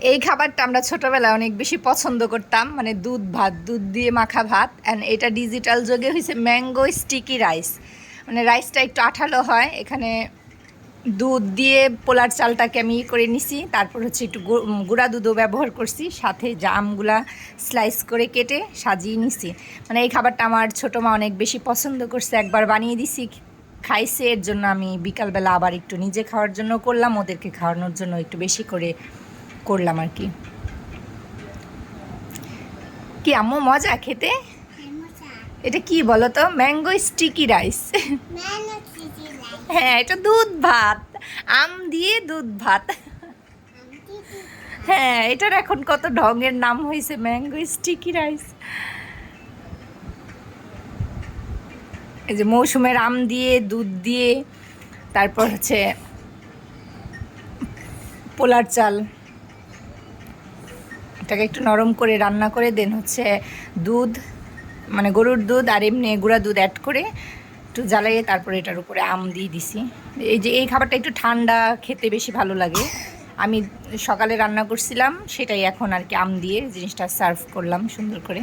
এই খাবারটা আমরা ছোটোবেলায় অনেক বেশি পছন্দ করতাম, মানে দুধ ভাত, দুধ দিয়ে মাখা ভাত। অ্যান্ড এটা ডিজিটাল যুগে হয়েছে ম্যাঙ্গো স্টিকি রাইস, মানে রাইসটা একটু আঠালো হয়। এখানে দুধ দিয়ে পোলার চালটাকে আমি করে নিছি, তারপর হচ্ছে একটু গুঁড়া দুধও ব্যবহার করছি, সাথে জামগুলা স্লাইস করে কেটে সাজিয়ে নিছি। মানে এই খাবারটা আমার ছোটো মা অনেক বেশি পছন্দ করছে, একবার বানিয়ে দিছি, খাইছে। এর জন্য আমি বিকালবেলা আবার একটু নিজে খাওয়ার জন্য করলাম, ওদেরকে খাওয়ানোর জন্য একটু বেশি করে করলাম আর কি। কি আম্মু মজা খেতে? এটা কি বলো তো? Mango sticky rice. হ্যাঁ, এটা দুধ ভাত, আম দিয়ে দুধ ভাত। হ্যাঁ, এটার এখন কত ঢঙের নাম হয়েছে, ম্যাঙ্গো স্টিকি রাইস। এই যে মৌসুমের আম দিয়ে, দুধ দিয়ে, তারপর হচ্ছে পোলার চাল, এটাকে একটু নরম করে রান্না করে দেন হচ্ছে দুধ, মানে গরুর দুধ আর এমনি গুঁড়া দুধ অ্যাড করে একটু জ্বালাইয়ে তারপরে এটার উপরে আম দিয়ে দিছি। এই যে এই খাবারটা একটু ঠান্ডা খেতে বেশি ভালো লাগে। আমি সকালে রান্না করছিলাম, সেটাই এখন আর কি আম দিয়ে জিনিসটা সার্ভ করলাম সুন্দর করে।